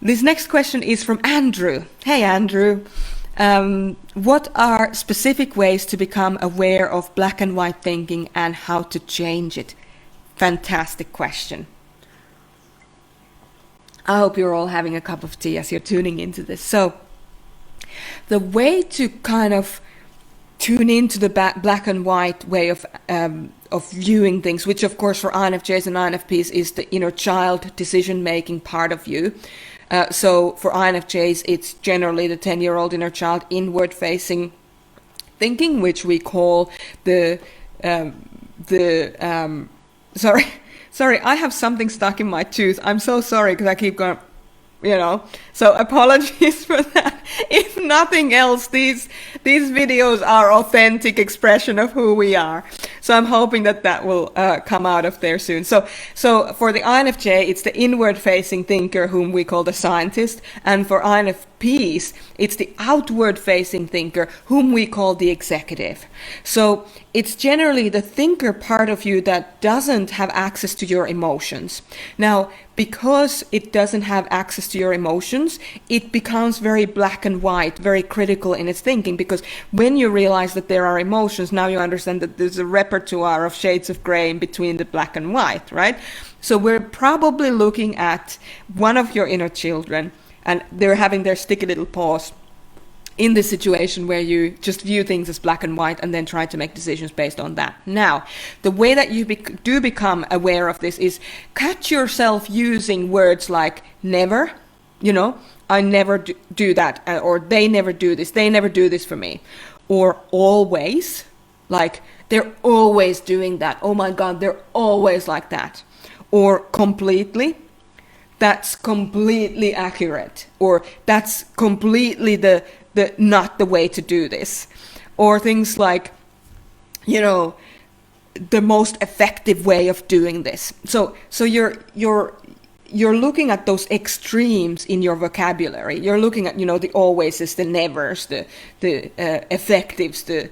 This next question is from Andrew. Hey, Andrew. What are specific ways to become aware of black and white thinking and how to change it? Fantastic question. I hope you're all having a cup of tea as you're tuning into this. So, the way to kind of tune into the black and white way of viewing things, which of course for INFJs and INFPs is the inner child decision-making part of you. So for INFJs, it's generally the 10-year-old inner child inward-facing thinking, which we call sorry, I have something stuck in my tooth. I'm so sorry because I keep going, so apologies for that. If nothing else, these videos are authentic expression of who we are. So I'm hoping that will come out of there soon. So for the INFJ, it's the inward-facing thinker whom we call the scientist, and for INFPs, it's the outward-facing thinker whom we call the executive. So it's generally the thinker part of you that doesn't have access to your emotions. Now, because it doesn't have access to your emotions, it becomes very black and white, very critical in its thinking, because when you realize that there are emotions, now you understand that there's a repertoire of shades of gray in between the black and white, right? So we're probably looking at one of your inner children, and they're having their sticky little paws in this situation where you just view things as black and white and then try to make decisions based on that. Now, the way that you do become aware of this is catch yourself using words like never, I never do that, or they never do this for me, or always, like they're always doing that, oh my God, they're always like that, or completely, that's completely accurate, or that's completely the not the way to do this, or things like, the most effective way of doing this. So you're looking at those extremes in your vocabulary. You're looking at, the alwayses, the nevers, the effectives, the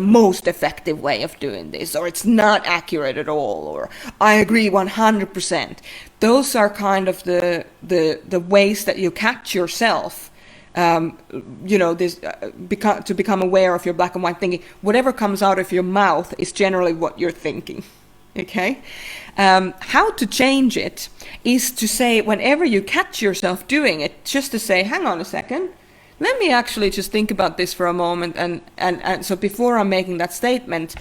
most effective way of doing this, or it's not accurate at all, or I agree 100%. Those are kind of the ways that you catch yourself. To become aware of your black and white thinking. Whatever comes out of your mouth is generally what you're thinking. Okay? How to change it is to say, whenever you catch yourself doing it, just to say, hang on a second, let me actually just think about this for a moment. And so before I'm making that statement,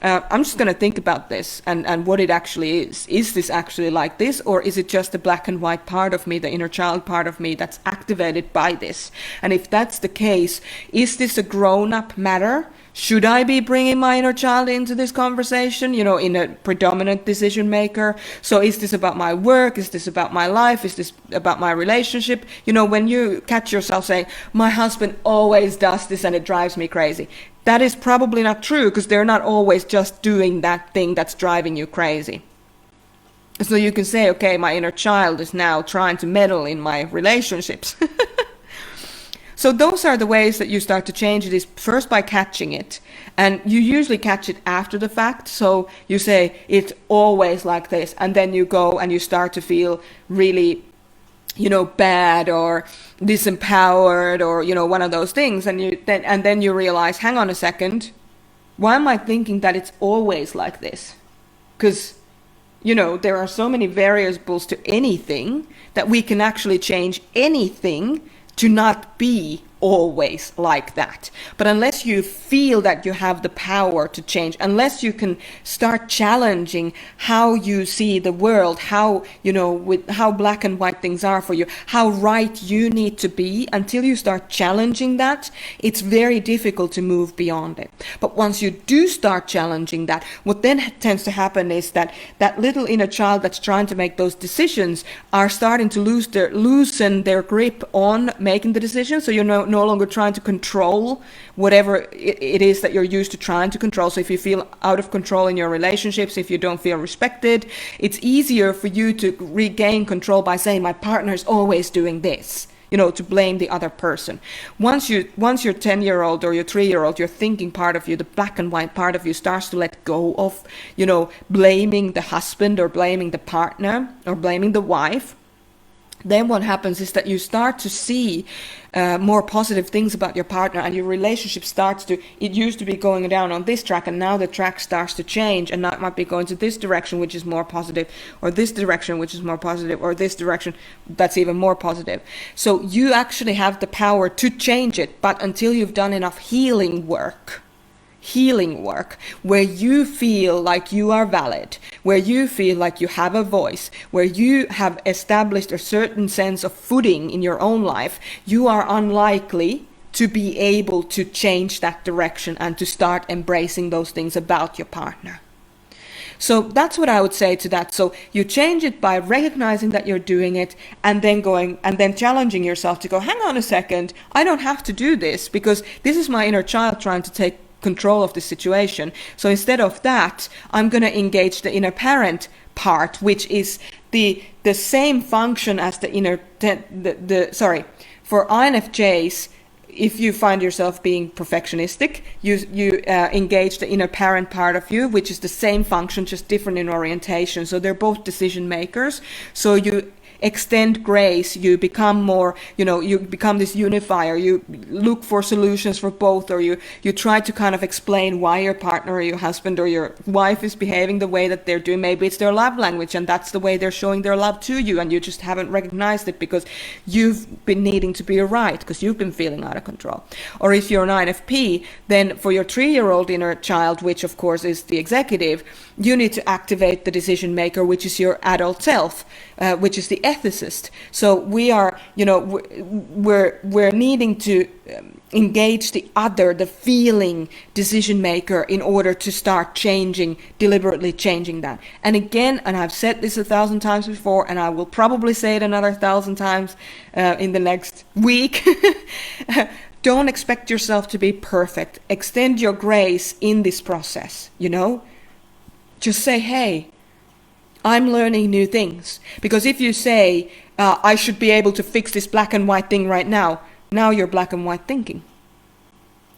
I'm just going to think about this and what it actually is. Is this actually like this, or is it just the black and white part of me, the inner child part of me that's activated by this? And if that's the case, is this a grown-up matter? Should I be bringing my inner child into this conversation, in a predominant decision maker? So is this about my work? Is this about my life? Is this about my relationship? When you catch yourself saying, my husband always does this and it drives me crazy, that is probably not true, because they're not always just doing that thing that's driving you crazy. So you can say, okay, my inner child is now trying to meddle in my relationships. So those are the ways that you start to change it, is first by catching it. And you usually catch it after the fact. So you say, it's always like this. And then you go and you start to feel really, bad or disempowered, or, one of those things. And then you realize, hang on a second, why am I thinking that it's always like this? Because, there are so many variables to anything that we can actually change anything to not be always like that. But unless you feel that you have the power to change, unless you can start challenging how you see the world, how, with how black and white things are for you, how right you need to be, until you start challenging that, it's very difficult to move beyond it. But once you do start challenging that, what then tends to happen is that little inner child that's trying to make those decisions are starting to loosen their grip on making the decision. So you're no longer trying to control whatever it is that you're used to trying to control. So if you feel out of control in your relationships, if you don't feel respected, it's easier for you to regain control by saying, my partner is always doing this, to blame the other person. Once your 10-year-old or your 3-year-old, your thinking part of you, the black and white part of you, starts to let go of, blaming the husband or blaming the partner or blaming the wife, then what happens is that you start to see more positive things about your partner, and your relationship starts to, it used to be going down on this track, and now the track starts to change, and now it might be going to this direction, which is more positive, or this direction, which is more positive, or this direction that's even more positive. So you actually have the power to change it, but until you've done enough healing work where you feel like you are valid, where you feel like you have a voice, where you have established a certain sense of footing in your own life, you are unlikely to be able to change that direction and to start embracing those things about your partner. So that's what I would say to that. So you change it by recognizing that you're doing it, and then challenging yourself to go, hang on a second, I don't have to do this, because this is my inner child trying to take control of the situation. So instead of that, I'm going to engage the inner parent part, which is the same function as the inner for INFJs. If you find yourself being perfectionistic, you engage the inner parent part of you, which is the same function, just different in orientation. So they're both decision makers. So you extend grace, you become more, you become this unifier, you look for solutions for both, or you try to kind of explain why your partner or your husband or your wife is behaving the way that they're doing. Maybe it's their love language, and that's the way they're showing their love to you, and you just haven't recognized it because you've been needing to be right, because you've been feeling out of control. Or if you're an INFP, then for your 3-year-old inner child, which of course is the executive, you need to activate the decision maker, which is your adult self, which is the ethicist. So we are, we're needing to engage the other, the feeling decision maker, in order to start deliberately changing that. And again, and I've said this 1,000 times before, and I will probably say it another 1,000 times in the next week. Don't expect yourself to be perfect. Extend your grace in this process, Just say, hey, I'm learning new things. Because if you say, I should be able to fix this black and white thing right now you're black and white thinking.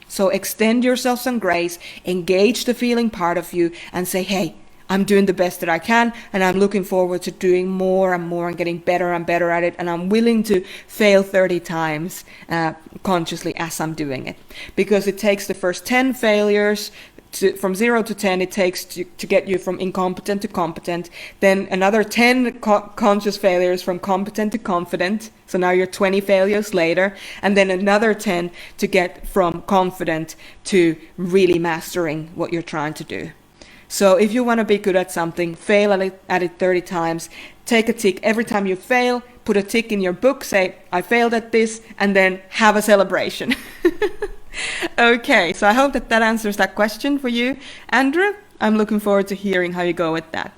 So extend yourself some grace, engage the feeling part of you, and say, hey, I'm doing the best that I can, and I'm looking forward to doing more and more and getting better and better at it, and I'm willing to fail 30 times consciously as I'm doing it. Because it takes the first 10 failures, from 0 to 10, it takes to get you from incompetent to competent. Then another 10 conscious failures from competent to confident. So now you're 20 failures later. And then another 10 to get from confident to really mastering what you're trying to do. So if you want to be good at something, fail at it 30 times. Take a tick. Every time you fail, put a tick in your book, say, I failed at this, and then have a celebration. Okay, so I hope that answers that question for you, Andrew. I'm looking forward to hearing how you go with that.